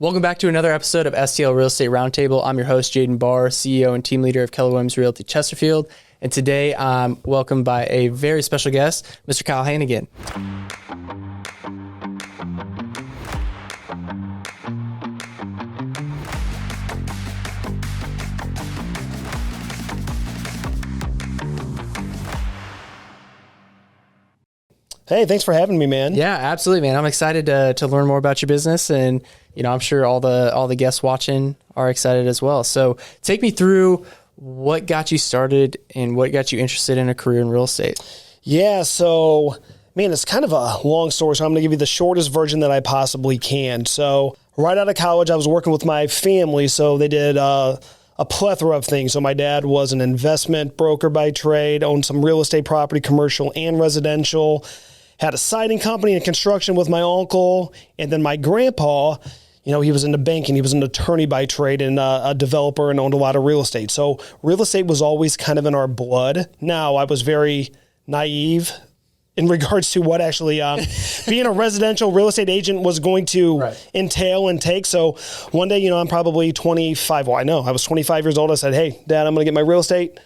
Welcome back to another episode of STL Real Estate Roundtable. I'm your host, Jaden Barr, CEO and team leader of Keller Williams Realty Chesterfield. And today I'm welcomed by a very special guest, Mr. Kyle Hannegan. Hey, thanks for having me, man. Yeah, absolutely, man. I'm excited to learn more about your business, and I'm sure all the guests watching are excited as well. So take me through what got you started and what got you interested in a career in real estate. Yeah, so, man, it's kind of a long story, so I'm going to give you the shortest version that I possibly can. So right out of college, I was working with my family, so they did a plethora of things. So my dad was an investment broker by trade, owned some real estate property, commercial and residential, had a siding company and construction with my uncle, and then my grandpa, he was into banking. He was an attorney by trade and a developer and owned a lot of real estate. So real estate was always kind of in our blood. Now, I was very naive in regards to what actually being a residential real estate agent was going to entail and take. So one day, I'm probably 25. Well, I know I was 25 years old. I said, hey, Dad, I'm going to get my real estate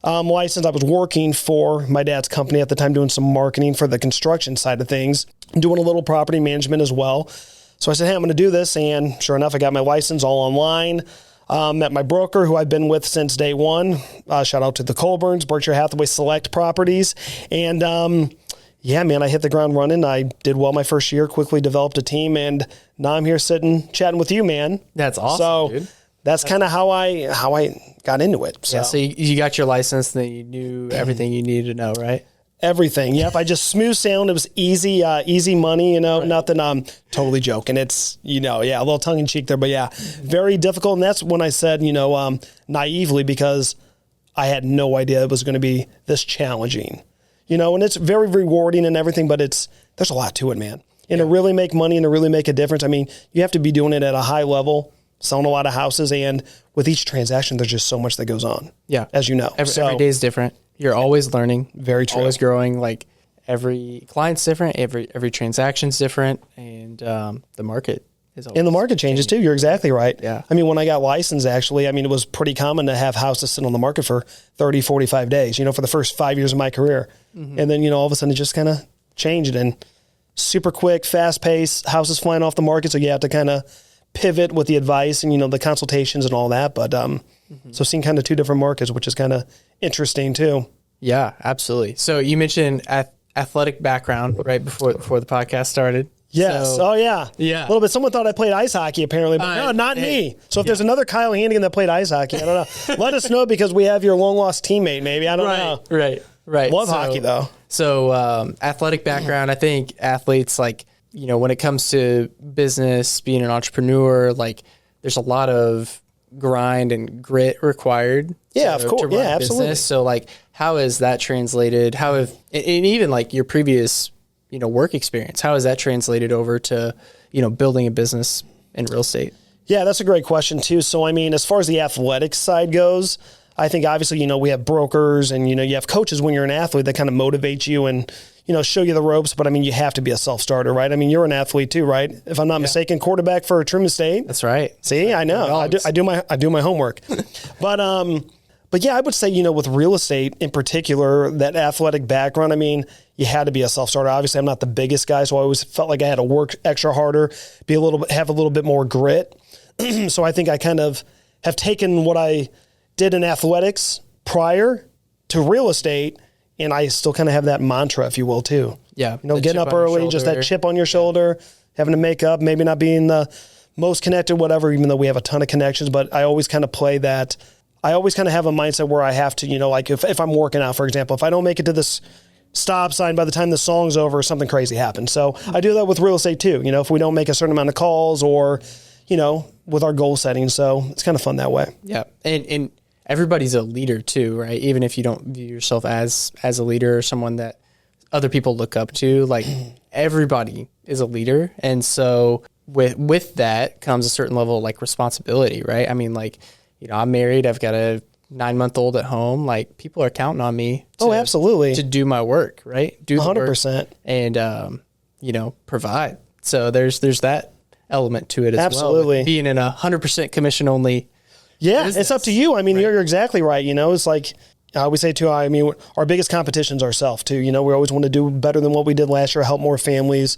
license. I was working for my dad's company at the time, doing some marketing for the construction side of things, doing a little property management as well. So I said, hey, I'm going to do this. And sure enough, I got my license all online. Met my broker, who I've been with since day one. Shout out to the Colburns, Berkshire Hathaway Select Properties. And yeah, man, I hit the ground running. I did well my first year, quickly developed a team, and now I'm here sitting, chatting with you, man. That's awesome, so, dude. That's kind of how I got into it. So. Yeah, so you got your license, and then you knew everything you needed to know, right? Everything. Yep. I just smooth sailing. It was easy money, nothing. I'm totally joking. It's, a little tongue in cheek there, but yeah, very difficult. And that's when I said, naively, because I had no idea it was going to be this challenging, and it's very rewarding and everything, but there's a lot to it, man. And to really make money and to really make a difference, I mean, you have to be doing it at a high level, selling a lot of houses, and with each transaction, there's just so much that goes on. Yeah. As you know. Every day is different. You're always learning. Very true. Always growing. Like every client's different. Every transaction's different. And the market is always And the market changes too. You're exactly right. Yeah. I mean, when I got licensed, actually, it was pretty common to have houses sit on the market for 30, 45 days, for the first 5 years of my career. Mm-hmm. And then, all of a sudden it just kind of changed, and super quick, fast pace, houses flying off the market. So you have to kind of pivot with the advice and, the consultations and all that. But so seeing kind of two different markets, which is kind of interesting too. Yeah, absolutely. So you mentioned athletic background right before the podcast started. Yes. So, yeah. A little bit. Someone thought I played ice hockey, apparently, but no, not me. So if there's another Kyle Hannegan that played ice hockey, I don't know. Let us know, because we have your long lost teammate, maybe. I don't know. Right. Love hockey though. So athletic background, I think athletes, like, when it comes to business, being an entrepreneur, like there's a lot of grind and grit required. Yeah, of course. Yeah, absolutely. Business. So like, how has that translated? And even like your previous, work experience, how has that translated over to, building a business in real estate? Yeah, that's a great question too. So, as far as the athletic side goes, I think obviously, we have brokers and, you have coaches when you're an athlete that kind of motivate you and, show you the ropes. But you have to be a self-starter, right? You're an athlete too, right? If I'm not mistaken, quarterback for Truman State. That's right. See, I know. I do my homework. But yeah, I would say, with real estate in particular, that athletic background, you had to be a self-starter. Obviously, I'm not the biggest guy, so I always felt like I had to work extra harder, have a little bit more grit. So I think I kind of have taken what I did in athletics prior to real estate, and I still kind of have that mantra, if you will, too. Yeah. Getting up early, just that chip on your shoulder, having to make up, maybe not being the most connected, whatever, even though we have a ton of connections, but I always kind of play that. I always kind of have a mindset where I have to, like if I'm working out, for example, if I don't make it to this stop sign by the time the song's over, something crazy happens. So I do that with real estate too. If we don't make a certain amount of calls or, with our goal setting. So it's kind of fun that way. Yeah. And everybody's a leader too, right? Even if you don't view yourself as a leader or someone that other people look up to, like everybody is a leader. And so with that comes a certain level of like responsibility, right? I'm married. I've got a 9-month-old at home. Like people are counting on me. Absolutely. To do my work, right? Do 100%. And, provide. So there's that element to it as Absolutely. well. Being in 100% commission only. Yeah, business. it's up to you. I mean, Right. you're exactly right. It's like I always say too, I mean, our biggest competition's ourselves too. We always want to do better than what we did last year, help more families,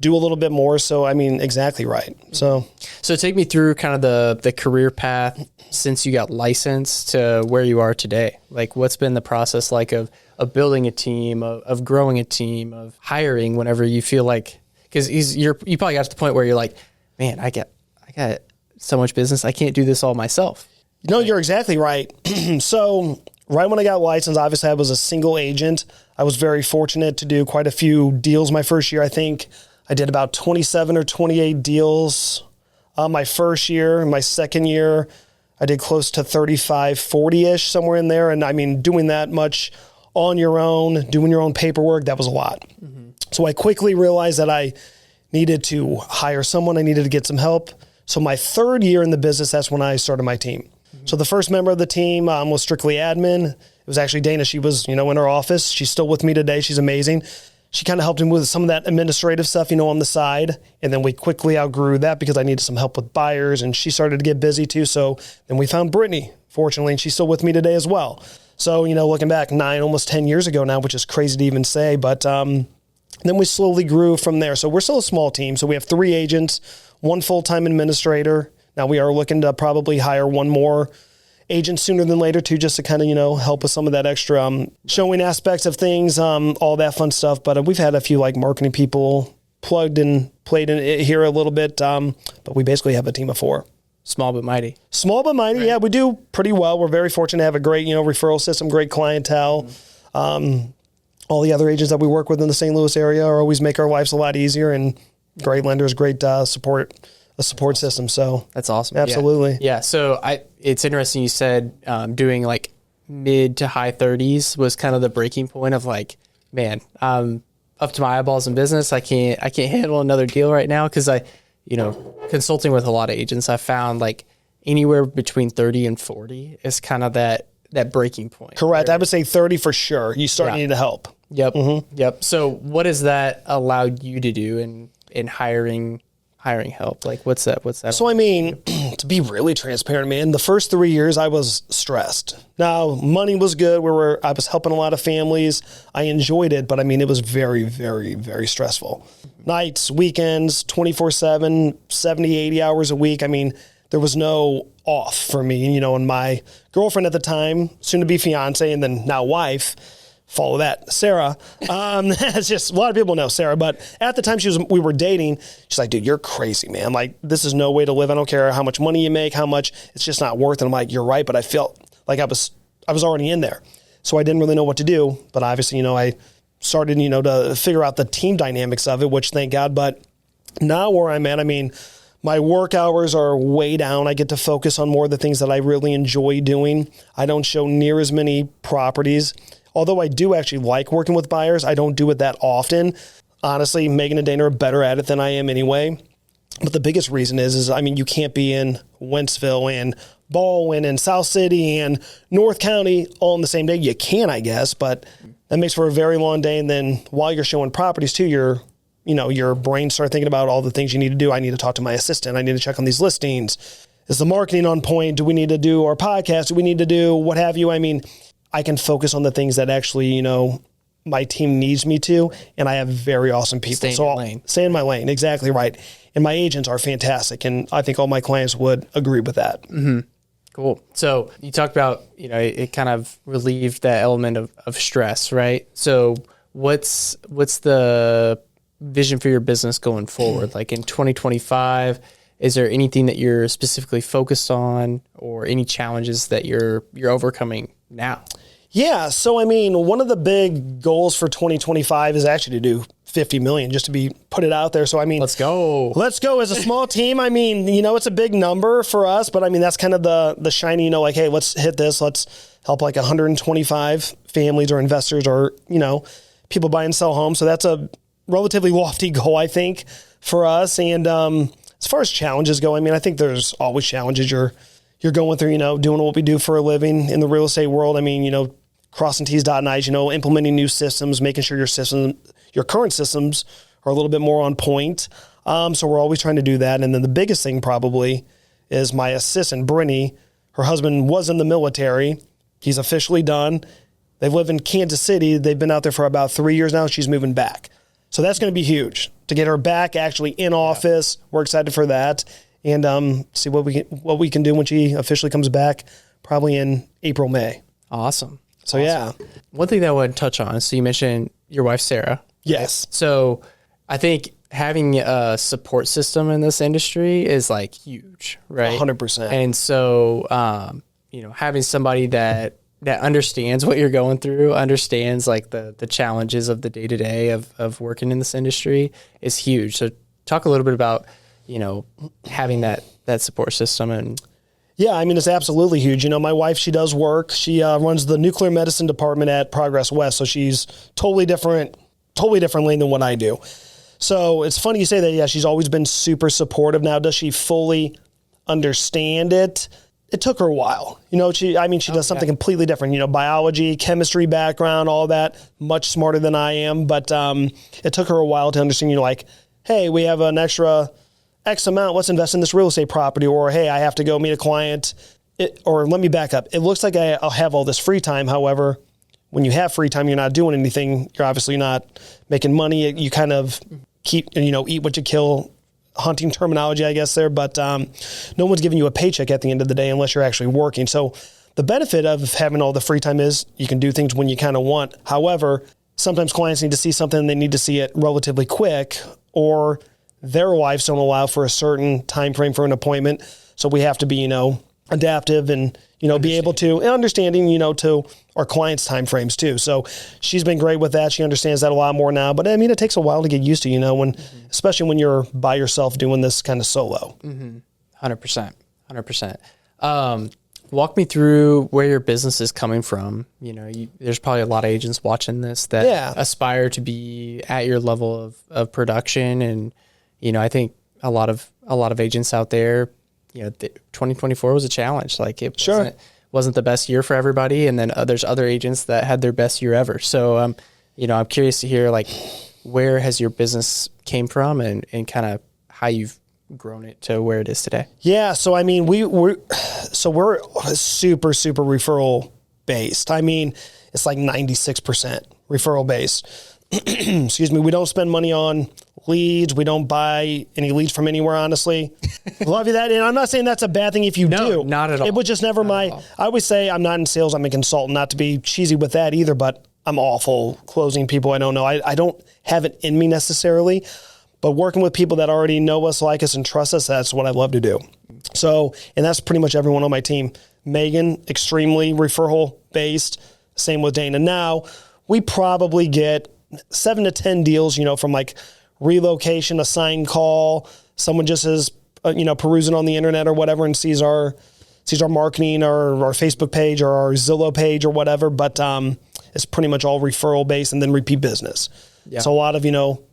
do a little bit more. So, I mean, exactly right. So take me through kind of the career path since you got licensed to where you are today. Like, what's been the process like of building a team, of growing a team, of hiring whenever you feel like, because you probably got to the point where you're like, man, I got so much business, I can't do this all myself. No, you're exactly right. So right when I got licensed, obviously I was a single agent. I was very fortunate to do quite a few deals my first year. I think I did about 27 or 28 deals my first year. My second year, I did close to 35, 40-ish, somewhere in there. And I mean, doing that much on your own, doing your own paperwork, that was a lot. Mm-hmm. So I quickly realized that I needed to hire someone. I needed to get some help. So my third year in the business, that's when I started my team. Mm-hmm. So the first member of the team was strictly admin. It was actually Dana. She was, in her office. She's still with me today. She's amazing. She kind of helped me with some of that administrative stuff, on the side. And then we quickly outgrew that because I needed some help with buyers, and she started to get busy too. So then we found Brittany, fortunately, and she's still with me today as well. So, looking back 9, almost 10 years ago now, which is crazy to even say, but then we slowly grew from there. So we're still a small team. So we have 3 agents, 1 full-time administrator. Now we are looking to probably hire 1 more agent sooner than later too, just to kind of, help with some of that extra showing aspects of things, all that fun stuff. But we've had a few like marketing people played in it here a little bit. But we basically have a team of 4. Small but mighty. Small but mighty. Right. Yeah, we do pretty well. We're very fortunate to have a great, referral system, great clientele. Mm-hmm. All the other agents that we work with in the St. Louis area always make our lives a lot easier, and great lenders, great support system. So that's awesome. Absolutely. Yeah. So it's interesting you said doing like mid to high 30s was kind of the breaking point of like, man, up to my eyeballs in business. I can't handle another deal right now because consulting with a lot of agents, I found like anywhere between 30 and 40 is kind of that breaking point. Correct. I would say 30 for sure. You start needing help. Yep. Mm-hmm. Yep. So what has that allowed you to do in hiring help? Like what's that? So, I mean, to be really transparent, man, the first 3 years I was stressed. Now, money was good. I was helping a lot of families. I enjoyed it, but I mean, it was very, very, very stressful. Nights, weekends, 24/7, 70, 80 hours a week. I mean, there was no off for me, and my girlfriend at the time, soon to be fiance, and then now wife, follow that, Sarah. It's just a lot of people know Sarah, but at the time we were dating. She's like, dude, you're crazy, man. Like, this is no way to live. I don't care how much money you make, it's just not worth it. I'm like, you're right, but I felt like I was already in there, so I didn't really know what to do. But obviously, I started, to figure out the team dynamics of it, which thank God. But now where I'm at, I mean, my work hours are way down. I get to focus on more of the things that I really enjoy doing. I don't show near as many properties. Although I do actually like working with buyers, I don't do it that often. Honestly, Megan and Dana are better at it than I am anyway. But the biggest reason is I mean, you can't be in Wentzville and Baldwin and South City and North County all in the same day. You can, I guess, but that makes for a very long day. And then while you're showing properties too, your brain starts thinking about all the things you need to do. I need to talk to my assistant. I need to check on these listings. Is the marketing on point? Do we need to do our podcast? Do we need to do what have you? I mean, I can focus on the things that actually, my team needs me to, and I have very awesome people. Stay in your lane. Stay in my lane. Exactly right. And my agents are fantastic, and I think all my clients would agree with that. Mm-hmm. Cool. So you talked about, it kind of relieved that element of stress, right? So what's the vision for your business going forward? Like in 2025, is there anything that you're specifically focused on or any challenges that you're overcoming now? Yeah. So, I mean, one of the big goals for 2025 is actually to do 50 million, just to put it out there. So, I mean, let's go as a small team. I mean, it's a big number for us, but I mean, that's kind of the shiny, like, hey, let's hit this. Let's help like 125 families or investors or, people buy and sell homes. So that's a relatively lofty goal, I think, for us. And as far as challenges go, I mean, I think there's always challenges you're going through, doing what we do for a living in the real estate world. I mean, crossing T's, dotting I's, implementing new systems, making sure your current systems are a little bit more on point. So we're always trying to do that. And then the biggest thing probably is my assistant, Brittany. Her husband was in the military. He's officially done. They live in Kansas City. They've been out there for about 3 years now. She's moving back. So that's going to be huge to get her back actually in office. We're excited for that. And see what we can do when she officially comes back, probably in April, May. Awesome. So, yeah. One thing that I want to touch on, so you mentioned your wife, Sarah. Yes. So I think having a support system in this industry is like huge, right? 100%. And so, having somebody that understands what you're going through, understands like the challenges of the day to day of working in this industry is huge. So talk a little bit about, having that support system. And yeah, I mean, it's absolutely huge. My wife, she does work. She runs the nuclear medicine department at Progress West. So she's totally different lane than what I do. So it's funny you say that. Yeah, she's always been super supportive. Now, does she fully understand it? It took her a while. She does something completely different, biology, chemistry background, all that, much smarter than I am. But it took her a while to understand, hey, we have an extra X amount, let's invest in this real estate property. Or, hey, I have to go meet a client. Or let me back up. It looks like I'll have all this free time. However, when you have free time, you're not doing anything. You're obviously not making money. You kind of keep, eat what you kill, hunting terminology, I guess there. But no one's giving you a paycheck at the end of the day unless you're actually working. So the benefit of having all the free time is you can do things when you kind of want. However, sometimes clients need to see something and they need to see it relatively quick, or their wives don't allow for a certain time frame for an appointment. So we have to be, adaptive and, be able to, and understanding, to our clients' time frames too. So she's been great with that. She understands that a lot more now. But it takes a while to get used to, when, especially when you're by yourself doing this kind of solo. 100%. Walk me through where your business is coming from. There's probably a lot of agents watching this that aspire to be at your level of production. And, I think a lot of agents out there, 2024 was a challenge. Like it wasn't the best year for everybody. And then there's other agents that had their best year ever. So, I'm curious to hear like, where has your business came from and kind of how you've grown it to where it is today? Yeah. So, we're super, super referral based. It's like 96% referral based. Excuse me. We don't spend money on leads. We don't buy any leads from anywhere, honestly. Love you that. And I'm not saying that's a bad thing if you do. Not at all. It was just never I always say I'm not in sales. I'm a consultant, not to be cheesy with that either, but I'm awful closing people I don't know. I don't have it in me necessarily, but working with people that already know us, like us, and trust us, that's what I love to do. So, and that's pretty much everyone on my team. Megan, extremely referral based. Same with Dana. Now, we probably get 7 to 10 deals, from like relocation, a signed call, someone just is, perusing on the internet or whatever and sees our marketing or our Facebook page or our Zillow page or whatever. But it's pretty much all referral based and then repeat business. Yeah. So a lot of,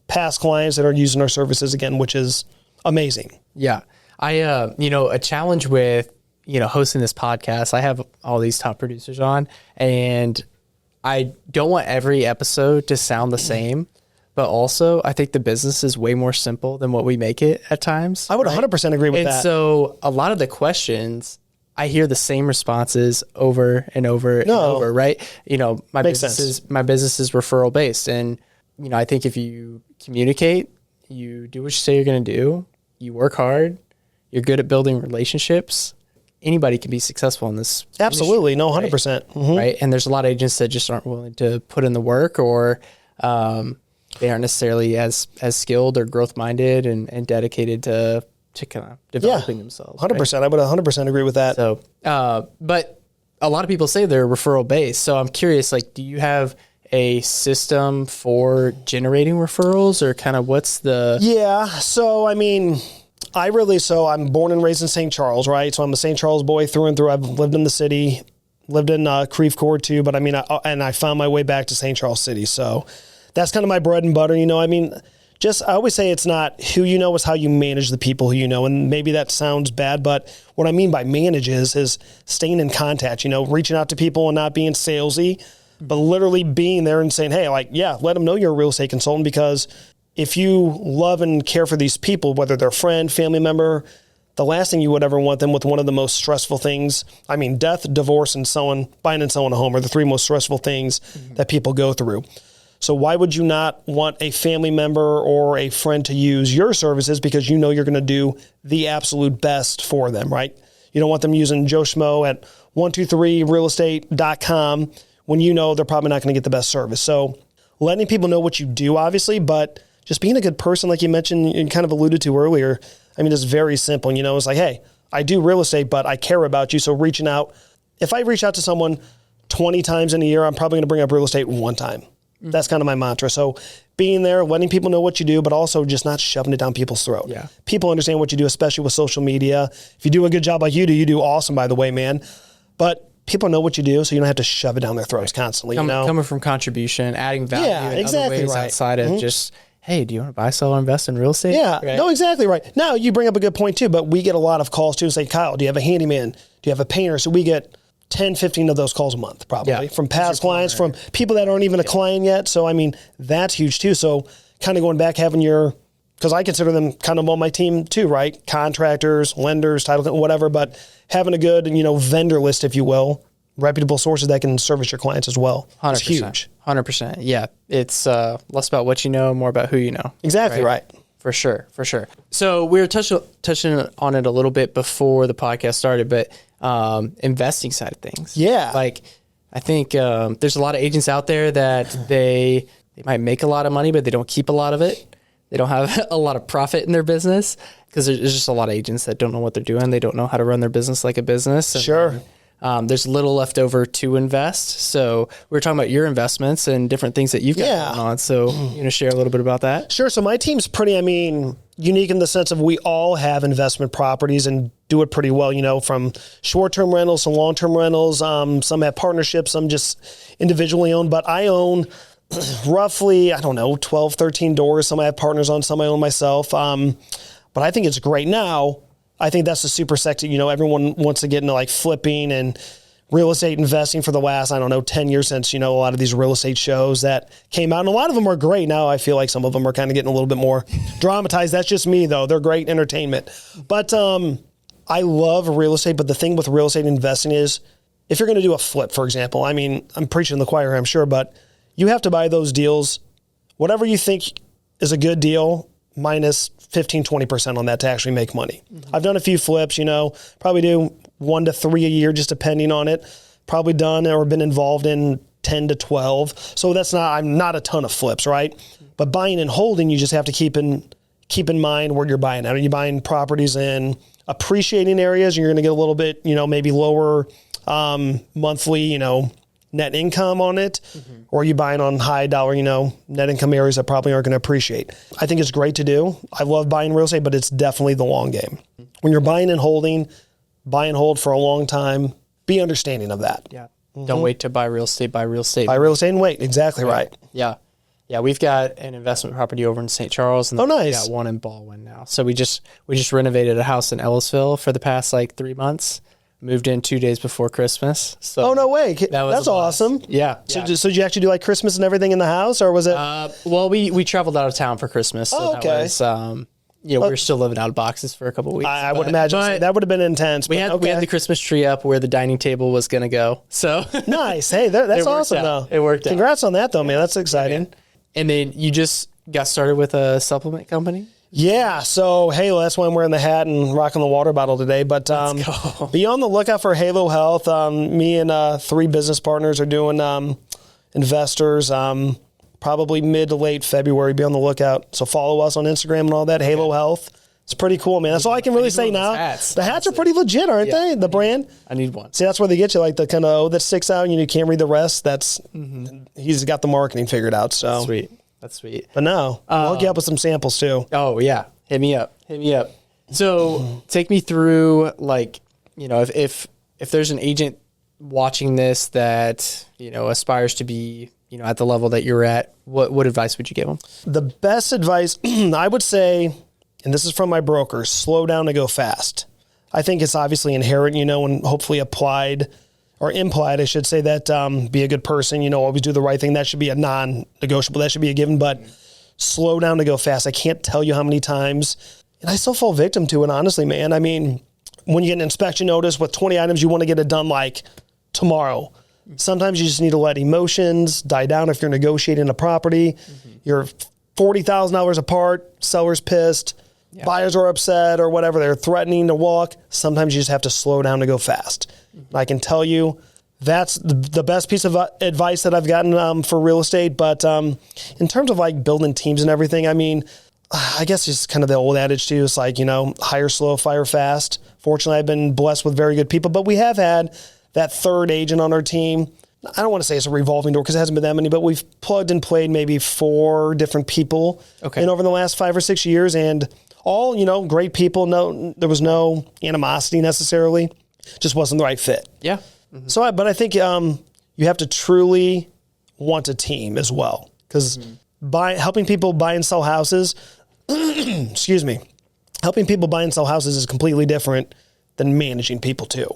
past clients that are using our services again, which is amazing. Yeah. I, a challenge with, hosting this podcast, I have all these top producers on, and I don't want every episode to sound the same, but also I think the business is way more simple than what we make it at times. I would 100% agree with that. And so a lot of the questions, I hear the same responses over and over and over, right? My business is referral based. And, I think if you communicate, you do what you say you're going to do, you work hard, you're good at building relationships, anybody can be successful in this. Absolutely. No, 100%. Right? Mm-hmm. Right. And there's a lot of agents that just aren't willing to put in the work, or they aren't necessarily as skilled or growth minded and dedicated to kind of developing themselves. 100%. Right? I would 100% agree with that. So, but a lot of people say they're referral based. So I'm curious, like, do you have a system for generating referrals, or kind of what's the... Yeah. So, I'm born and raised in St. Charles, right? So I'm a St. Charles boy through and through. I've lived in the city, lived in Creve Coeur too, but I found my way back to St. Charles City. So that's kind of my bread and butter, I always say it's not who you know, it's how you manage the people who you know. And maybe that sounds bad, but what I mean by manage is staying in contact, reaching out to people and not being salesy, but literally being there and saying, hey, let them know you're a real estate consultant, because if you love and care for these people, whether they're friend, family member, the last thing you would ever want them with one of the most stressful things, I mean, death, divorce, and buying and selling a home are the 3 most stressful things that people go through. So why would you not want a family member or a friend to use your services because you know you're going to do the absolute best for them, right? You don't want them using Joe Schmo at 123realestate.com when you know they're probably not going to get the best service. So letting people know what you do, obviously, but just being a good person, like you mentioned and kind of alluded to earlier, I mean, it's very simple. You know, it's like, hey, I do real estate, but I care about you. So reaching out, if I reach out to someone 20 times in a year, I'm probably going to bring up real estate one time. That's kind of my mantra. So being there, letting people know what you do, but also just not shoving it down people's throat. Yeah. People understand what you do, especially with social media. If you do a good job like you do awesome, by the way, man. But people know what you do, so you don't have to shove it down their throats constantly. Coming from contribution, adding value in other ways outside of just, hey, do you want to buy, sell, or invest in real estate? Yeah, right? No, exactly right. Now, you bring up a good point too, but we get a lot of calls too and say, Kyle, do you have a handyman? Do you have a painter? So we get 10, 15 of those calls a month probably from past clients, from people that aren't even a client yet. So, I mean, that's huge too. So kind of going back, having because I consider them kind of on my team too, right? Contractors, lenders, title, whatever, but having a good, vendor list, if you will, reputable sources that can service your clients as well. 100%. It's huge. 100%. Yeah. It's less about what you know, more about who you know. Exactly right. For sure. So we were touching on it a little bit before the podcast started, but investing side of things. Yeah. Like, I think there's a lot of agents out there that they might make a lot of money, but they don't keep a lot of it. They don't have a lot of profit in their business because there's just a lot of agents that don't know what they're doing. They don't know how to run their business like a business. Sure. There's little left over to invest. So we were talking about your investments and different things that you've got going on. So you want to share a little bit about that? Sure. So my team's pretty, unique in the sense of we all have investment properties and do it pretty well, from short-term rentals to long-term rentals. Some have partnerships, some just individually owned, but I own roughly, 12, 13 doors. Some I have partners on, some I own myself. But I think it's great now. I think that's the super sexy, everyone wants to get into like flipping and real estate investing for the last, 10 years since, a lot of these real estate shows that came out. And a lot of them are great. Now I feel like some of them are kind of getting a little bit more dramatized. That's just me though. They're great entertainment. But I love real estate. But the thing with real estate investing is if you're going to do a flip, for example, I'm preaching to the choir, I'm sure, but you have to buy those deals, whatever you think is a good deal, minus 15, 20% on that to actually make money. I've done a few flips, probably do 1 to 3 a year, just depending on it. Probably done or been involved in 10 to 12. So I'm not a ton of flips, right? But buying and holding, you just have to keep in mind where you're buying at. Are you buying properties in appreciating areas? You're going to get a little bit, maybe lower monthly, net income on it, or are you buying on high dollar, net income areas that probably aren't going to appreciate? I think it's great to do. I love buying real estate, but it's definitely the long game. When you're buying and holding, buy and hold for a long time, be understanding of that. Yeah. Don't wait to buy real estate, buy real estate. Buy real estate and wait. Exactly right. Yeah. Yeah. We've got an investment property over in St. Charles and nice. We've got one in Baldwin now. So we just renovated a house in Ellisville for the past 3 months. Moved in 2 days before Christmas. So no way. That's awesome. Yeah. So did you actually do like Christmas and everything in the house, or was it? Well, we traveled out of town for Christmas. So okay. That was, we were still living out of boxes for a couple of weeks. I would imagine that would have been intense. We had the Christmas tree up where the dining table was going to go. So nice. Hey, that's awesome though. It worked out. Congrats on that though, man. That's exciting. And then you just got started with a supplement company? Yeah, so Halo, that's why I'm wearing the hat and rocking the water bottle today. But be on the lookout for Halo Health. Me and 3 business partners are doing investors probably mid to late February. Be on the lookout. So follow us on Instagram and all that, Halo Health. It's pretty cool, man. That's all I can really say now. The hats are pretty legit, aren't they? The brand? I need one. See, that's where they get you, like the kind of O that sticks out and you can't read the rest. That's he's got the marketing figured out. So sweet. That's sweet. But no, I'll hook you up with some samples too. Oh yeah. Hit me up. So take me through if there's an agent watching this that, aspires to be, at the level that you're at, what advice would you give them? The best advice I would say, and this is from my brokers, slow down to go fast. I think it's obviously inherent, and hopefully applied or implied, I should say, that be a good person, always do the right thing. That should be a non-negotiable. That should be a given. But slow down to go fast. I can't tell you how many times, and I still fall victim to it, honestly, man. I mean, when you get an inspection notice with 20 items, you want to get it done like tomorrow. Sometimes you just need to let emotions die down if you're negotiating a property. You're $40,000 apart, seller's pissed, buyers are upset or whatever, they're threatening to walk. Sometimes you just have to slow down to go fast. And I can tell you that's the best piece of advice that I've gotten for real estate. But in terms of like building teams and everything, I mean, I guess it's kind of the old adage too. It's like, hire slow, fire fast. Fortunately, I've been blessed with very good people, but we have had that third agent on our team. I don't want to say it's a revolving door because it hasn't been that many, but we've plugged and played maybe 4 different people in over the last 5 or 6 years, and all, great people. No, there was no animosity necessarily. Just wasn't the right fit. Yeah. So, but I think you have to truly want a team as well, because helping people buy and sell houses, excuse me, helping people buy and sell houses is completely different than managing people too.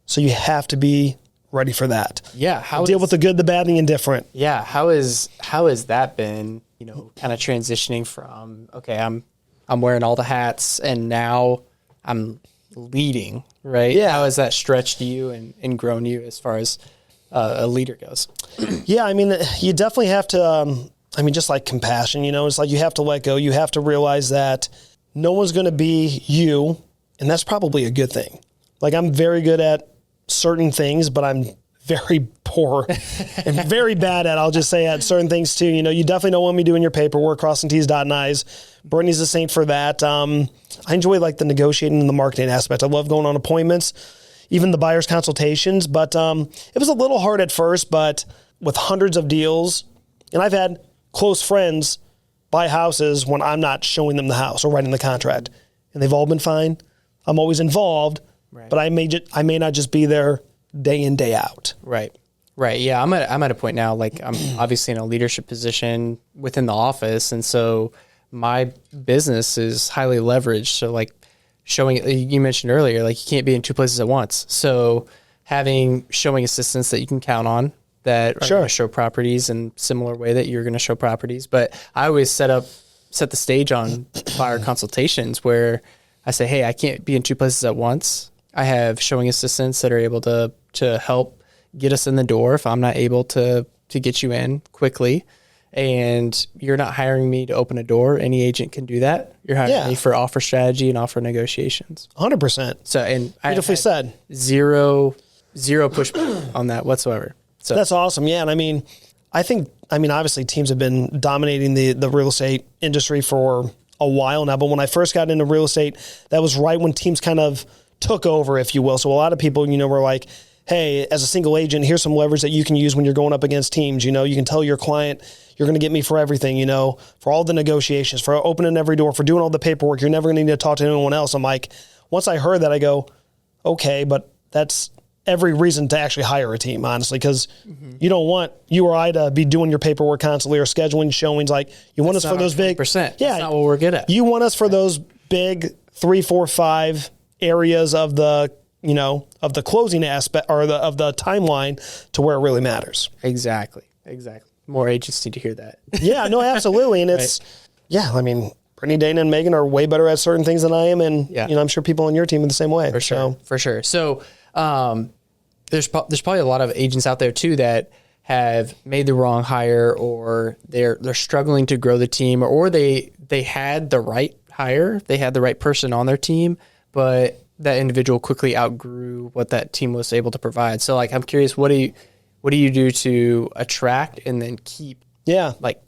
So you have to be ready for that. Yeah. Deal with the good, the bad, and the indifferent. Yeah. How has that been, kind of transitioning from, okay, I'm wearing all the hats and now I'm leading, right? Yeah. How has that stretched you and grown you as far as a leader goes? Yeah. I mean, you definitely have to, just like compassion, it's like you have to let go. You have to realize that no one's going to be you, and that's probably a good thing. Like, I'm very good at certain things, but I'm very poor and very bad at, I'll just say, at certain things too. You definitely don't want me doing your paperwork, crossing T's, dotting I's. Brittany's a saint for that. I enjoy like the negotiating and the marketing aspect. I love going on appointments, even the buyer's consultations, but it was a little hard at first, but with hundreds of deals, and I've had close friends buy houses when I'm not showing them the house or writing the contract, and they've all been fine. I'm always involved, but I may not just be there day in, day out. Right. Yeah. I'm at a point now, like I'm obviously in a leadership position within the office. And so my business is highly leveraged. So like you mentioned earlier, like you can't be in 2 places at once. So having showing assistants that you can count on that are going to show properties in similar way that you're going to show properties. But I always set the stage on buyer consultations where I say, hey, I can't be in 2 places at once. I have showing assistants that are able to help get us in the door if I'm not able to get you in quickly. And you're not hiring me to open a door. Any agent can do that. You're hiring me for offer strategy and offer negotiations. 100%. So, and beautifully said. Zero pushback on that whatsoever. So that's awesome. Yeah. And obviously teams have been dominating the real estate industry for a while now, but when I first got into real estate, that was right when teams kind of took over, if you will. So a lot of people, were like, hey, as a single agent, here's some leverage that you can use when you're going up against teams. You can tell your client, you're going to get me for everything, for all the negotiations, for opening every door, for doing all the paperwork. You're never going to need to talk to anyone else. I'm like, once I heard that, I go, okay, but that's every reason to actually hire a team, honestly, because you don't want you or I to be doing your paperwork constantly or scheduling showings. Like, you want us for those big %. Yeah, that's not what we're good at. You want us for those big 3, 4, 5 areas of the of the closing aspect or of the timeline to where it really matters. Exactly. More agents need to hear that. Yeah, no, absolutely. And it's, Brittany, Dana, and Megan are way better at certain things than I am. And, I'm sure people on your team are the same way. For sure. So there's probably a lot of agents out there too that have made the wrong hire, or they're struggling to grow the team, or they had the right hire, they had the right person on their team, but that individual quickly outgrew what that team was able to provide. So like, I'm curious, what do you do to attract and then keep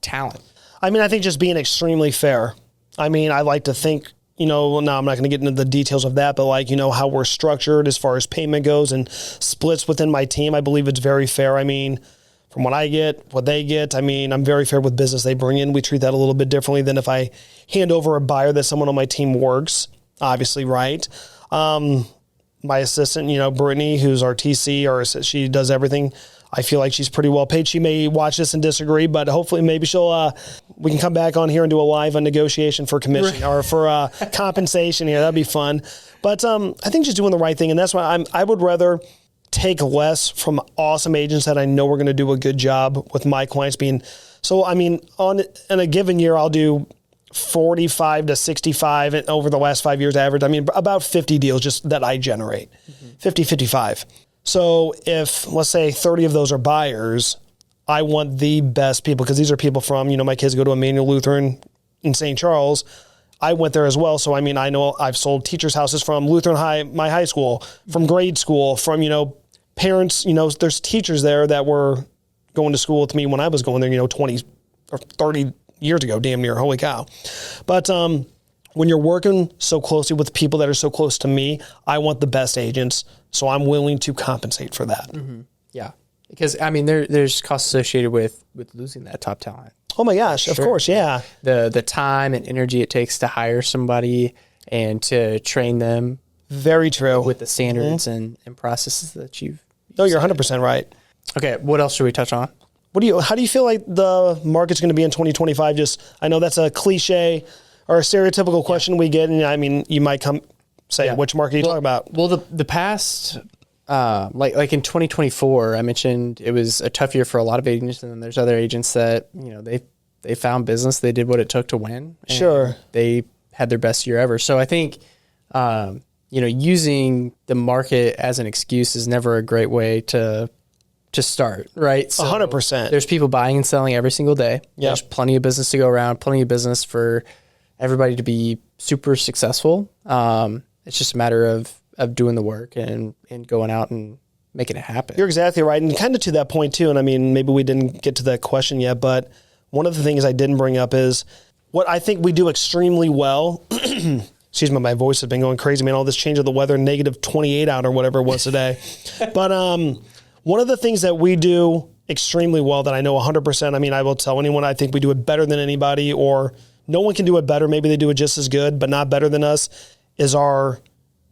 talent? I think just being extremely fair. I like to think, now I'm not going to get into the details of that, but how we're structured as far as payment goes and splits within my team. I believe it's very fair. From what I get, what they get, I'm very fair with business they bring in. We treat that a little bit differently than if I hand over a buyer that someone on my team works, obviously, right? My assistant, Brittany, who's our TC, she does everything. I feel like she's pretty well paid. She may watch this and disagree, but hopefully maybe we can come back on here and do a live negotiation for commission or for compensation here. That'd be fun. But I think just doing the right thing. And that's why I would rather take less from awesome agents that I know are going to do a good job with my clients, being So, I mean, in a given year, I'll do 45 to 65 and over the last 5 years average. I mean, about 50 deals just that I generate, 50, 55. So if, let's say 30 of those are buyers, I want the best people, because these are people from, my kids go to Emmanuel Lutheran in St. Charles. I went there as well. So, I mean, I know I've sold teachers' houses from Lutheran High, my high school, from grade school, from, parents, there's teachers there that were going to school with me when I was going there, 20 or 30 years ago, damn near, holy cow. But when you're working so closely with people that are so close to me, I want the best agents, so I'm willing to compensate for that. Mm-hmm. Yeah, because I mean, there's costs associated with losing that top talent. Oh my gosh, of course, yeah. The time and energy it takes to hire somebody and to train them. Very true. With the standards and processes that you've No, you're 100% right. Okay, what else should we touch on? How do you feel like the market's going to be in 2025? I know that's a cliche or a stereotypical question we get, and I mean, you might say, which market are you talking about? Well, the past, like in 2024, I mentioned it was a tough year for a lot of agents, and then there's other agents that, they found business, they did what it took to win. And sure. They had their best year ever. So I think, using the market as an excuse is never a great way to start, right? So 100%. There's people buying and selling every single day. Yep. There's plenty of business to go around, plenty of business for everybody to be super successful. It's just a matter of doing the work and going out and making it happen. You're exactly right. And kind of to that point too, and I mean, maybe we didn't get to that question yet, but one of the things I didn't bring up is what I think we do extremely well. Excuse me, my voice has been going crazy, man. All this change of the weather, negative 28 out or whatever it was today. But one of the things that we do extremely well that I know 100%, I mean, I will tell anyone I think we do it better than anybody, or no one can do it better. Maybe they do it just as good, but not better than us, is our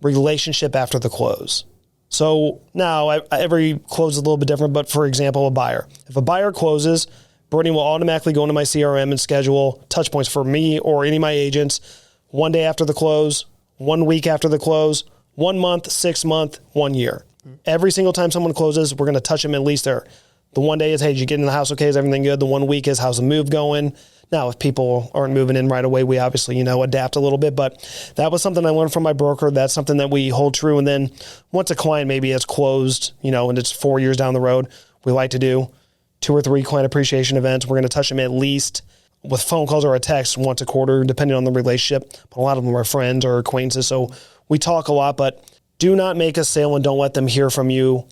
relationship after the close. So now every close is a little bit different, but for example, a buyer. If a buyer closes, Brittany will automatically go into my CRM and schedule touch points for me or any of my agents 1 day after the close, 1 week after the close, 1 month, 6 month, 1 year. Every single time someone closes, we're going to touch them at least there. The 1 day is, hey, did you get in the house okay? Is everything good? The 1 week is, how's the move going? Now, if people aren't moving in right away, we obviously, adapt a little bit. But that was something I learned from my broker. That's something that we hold true. And then once a client maybe has closed, and it's 4 years down the road, we like to do 2 or 3 client appreciation events. We're going to touch them at least with phone calls or a text once a quarter, depending on the relationship. But a lot of them are friends or acquaintances. So we talk a lot, but do not make a sale and don't let them hear from you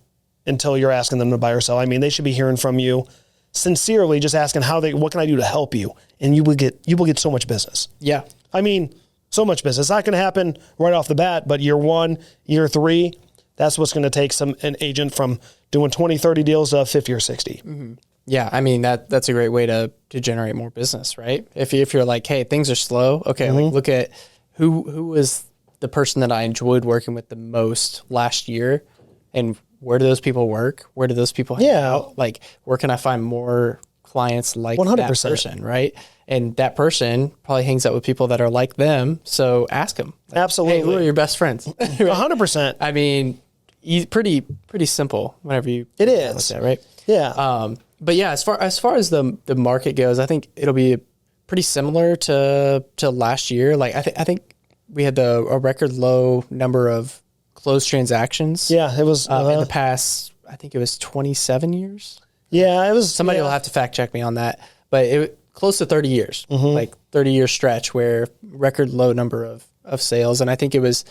until you're asking them to buy or sell. I mean, they should be hearing from you sincerely, just asking what can I do to help you? And you will get so much business. Yeah. I mean, so much business. It's not going to happen right off the bat, but year 1, year 3, that's what's going to take an agent from doing 20, 30 deals to 50 or 60. Mm-hmm. Yeah. I mean, that's a great way to generate more business, right? If you're like, hey, things are slow. Okay. Like look at who was the person that I enjoyed working with the most last year, and where do those people work? Where do those people hang out? Like, where can I find more clients like 100%. That person, right? And that person probably hangs out with people that are like them. So ask them. Like, absolutely. Hey, who are your best friends? 100%. I mean, pretty simple whenever you. It is. Like that, right? Yeah. But yeah, as far as the market goes, I think it'll be pretty similar to last year. Like I think we had a record low number of closed transactions. Yeah, it was in the past. I think it was 27 years. Yeah, it was. Somebody will have to fact check me on that, but it close to 30 years, like 30-year stretch where record low number of sales, and I think it was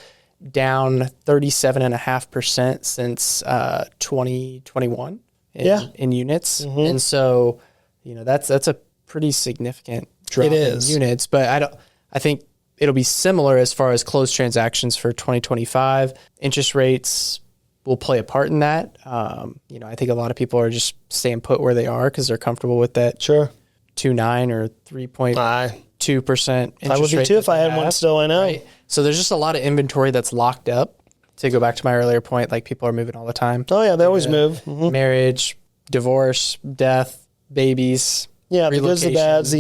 down 37.5% since 2021 in units, and so that's a pretty significant drop in units. But I think it'll be similar as far as closed transactions for 2025. Interest rates will play a part in that. I think a lot of people are just staying put where they are because they're comfortable with that. Sure. 2.9 or 3.2%. I would be too if I had one still. I know. Right? So there's just a lot of inventory that's locked up. To go back to my earlier point, like people are moving all the time. Oh yeah, they always move. Marriage, divorce, death, babies. Yeah, the goods, the bads,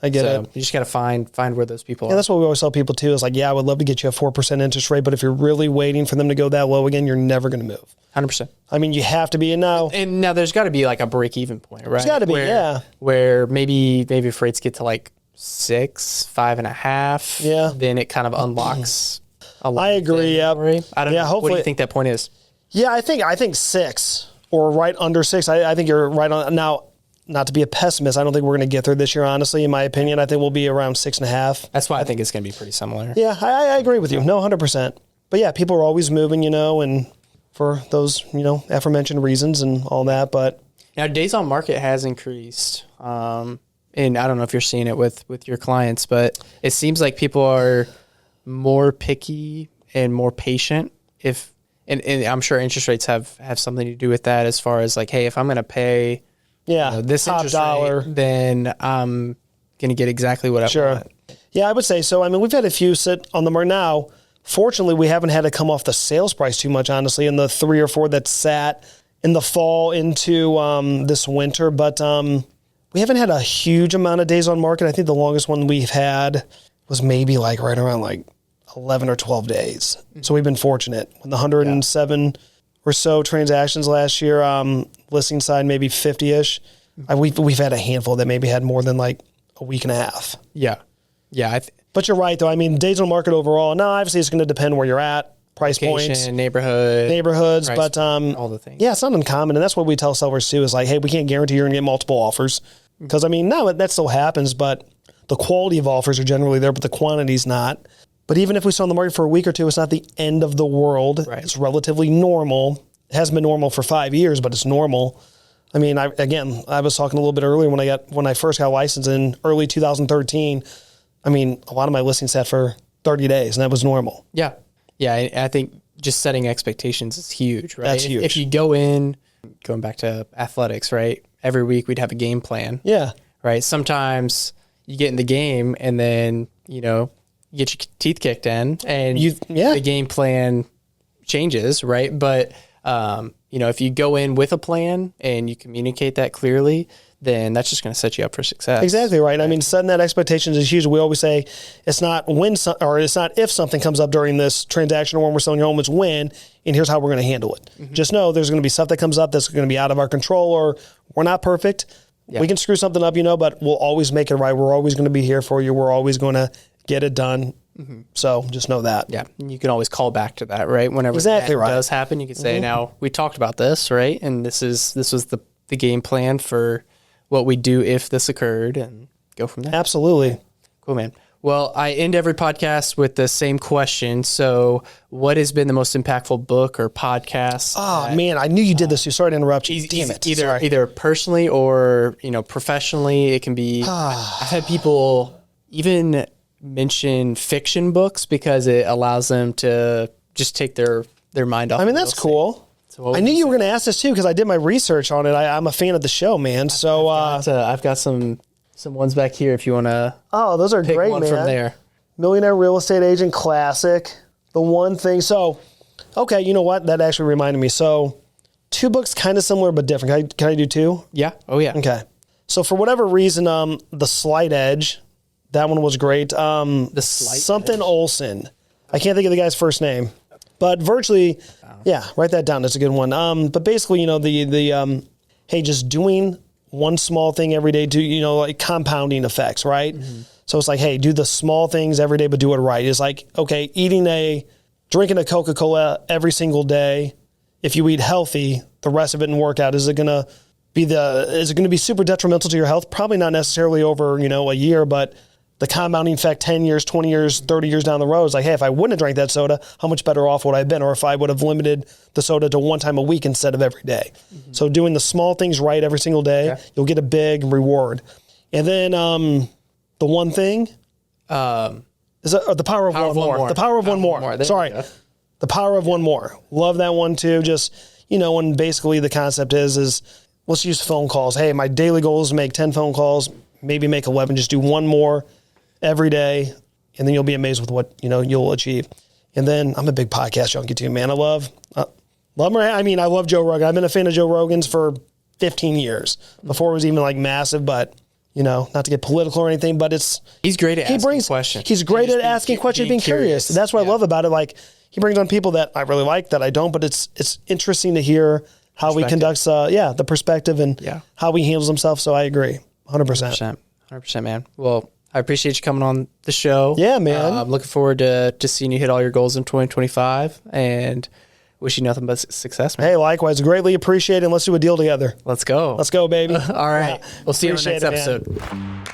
I get So it. you just got to find where those people And are. that's what we always tell people too, is like, yeah, I would love to get you a 4% interest rate, but if you're really waiting for them to go that low again, you're never going to move. 100%. I mean, you have to be in now. And now there's got to be like a break-even point, right? There's got to be, yeah. Where maybe if rates get to like 6, 5.5, Yeah. then it kind of unlocks a lot. I agree, yeah. I don't know. What do hopefully- you think that point is? Yeah, I think 6 or right under 6. I think you're right on. Now, not to be a pessimist, I don't think we're going to get there this year, honestly, in my opinion. I think we'll be around 6.5. That's why I think it's going to be pretty similar. Yeah, I agree with you. No, 100%. But yeah, people are always moving, and for those, aforementioned reasons and all that. But Now, days on market has increased. And I don't know if you're seeing it with your clients, but it seems like people are more picky and more patient. And I'm sure interest rates have something to do with that, as far as like, hey, if I'm going to pay this top interest dollar, rate, then I'm going to get exactly what I want. Yeah, I would say so. I mean, we've had a few sit on the market now. Fortunately, we haven't had to come off the sales price too much, honestly, in the 3 or 4 that sat in the fall into this winter. But we haven't had a huge amount of days on market. I think the longest one we've had was maybe like right around like 11 or 12 days. So we've been fortunate. With the 107 or so transactions last year, listing side maybe 50-ish. We've had a handful that maybe had more than like a week and a half. Yeah. But you're right, though. I mean, days on market overall, now obviously it's going to depend where you're at, price Location, points, neighborhoods, price, but all the things. Yeah, it's not uncommon. And that's what we tell sellers too, is like, hey, we can't guarantee you're going to get multiple offers. Because, I mean, no, that still happens, but the quality of offers are generally there, but the quantity's not. But even if we sell on the market for a week or two, it's not the end of the world. Right. It's relatively normal. It hasn't been normal for 5 years, but it's normal. I mean, I was talking a little bit earlier when I first got licensed in early 2013. I mean, a lot of my listings sat for 30 days, and that was normal. Yeah. Yeah, I think just setting expectations is huge, right? That's huge. If you go in, going back to athletics, right? Every week we'd have a game plan. Yeah. Right? Sometimes you get in the game and then, you get your teeth kicked in and the game plan changes, right? But, if you go in with a plan and you communicate that clearly, then that's just going to set you up for success. Exactly right. I mean, setting that expectations is huge. We always say it's not it's not if something comes up during this transaction or when we're selling your home, it's when, and here's how we're going to handle it. Mm-hmm. Just know there's going to be stuff that comes up that's going to be out of our control, or we're not perfect. Yeah. We can screw something up, but we'll always make it right. We're always going to be here for you. We're always going to get it done. Mm-hmm. So just know that. Yeah. And you can always call back to that, right? Whenever that does happen, you can say, now we talked about this, right? And this was the game plan for what we do if this occurred, and go from there. Absolutely. Cool, man. Well, I end every podcast with the same question. So what has been the most impactful book or podcast? Oh, man, I knew you did this. Sorry to interrupt you. Damn it. Either personally or, professionally. It can be, I've had people even mention fiction books because it allows them to just take their mind off. I mean, that's cool. So I knew you were going to ask this too, because I did my research on it. I'm a fan of the show, man. So I've got some ones back here if you want to. Oh, those are great, man. From there. Millionaire Real Estate Agent Classic. The One Thing. So, okay, you know what? That actually reminded me. So, 2 books kind of similar but different. Can I do 2? Yeah. Oh, yeah. Okay. So, for whatever reason, The Slight Edge, that one was great. The Slight something Edge. Olson. I can't think of the guy's first name. But virtually, write that down. That's a good one. But basically, hey, just doing one small thing every day, like compounding effects, right? Mm-hmm. So it's like, hey, do the small things every day, but do it right. It's like, okay, drinking a Coca-Cola every single day. If you eat healthy, the rest of it and work out, is it going to be super detrimental to your health? Probably not necessarily over, a year, but the compounding effect 10 years, 20 years, 30 years down the road is like, hey, if I wouldn't have drank that soda, how much better off would I have been? Or if I would have limited the soda to one time a week instead of every day. Mm-hmm. So doing the small things right every single day, you'll get a big reward. And then The One Thing is The Power of One More. The Power of One More. Sorry. The Power of One More. Love that one too. Just, and basically the concept is let's use phone calls. Hey, my daily goal is to make 10 phone calls, maybe make 11, just do one more every day, and then you'll be amazed with what, you'll achieve. And then I'm a big podcast junkie too, man. I love Joe Rogan. I've been a fan of Joe Rogan's for 15 years before it was even like massive, but not to get political or anything, but he's great at asking questions. He's great at asking questions, being curious. That's what I love about it. Like, he brings on people that I really like, that I don't, but it's interesting to hear how he conducts, the perspective and how he handles himself. So I agree, 100%. 100%, man. Well, I appreciate you coming on the show. Yeah, man. I'm looking forward to seeing you hit all your goals in 2025, and wish you nothing but success, man. Hey, likewise. Greatly appreciate it, and let's do a deal together. Let's go. Let's go, baby. All right. We'll see you in the next episode. Man.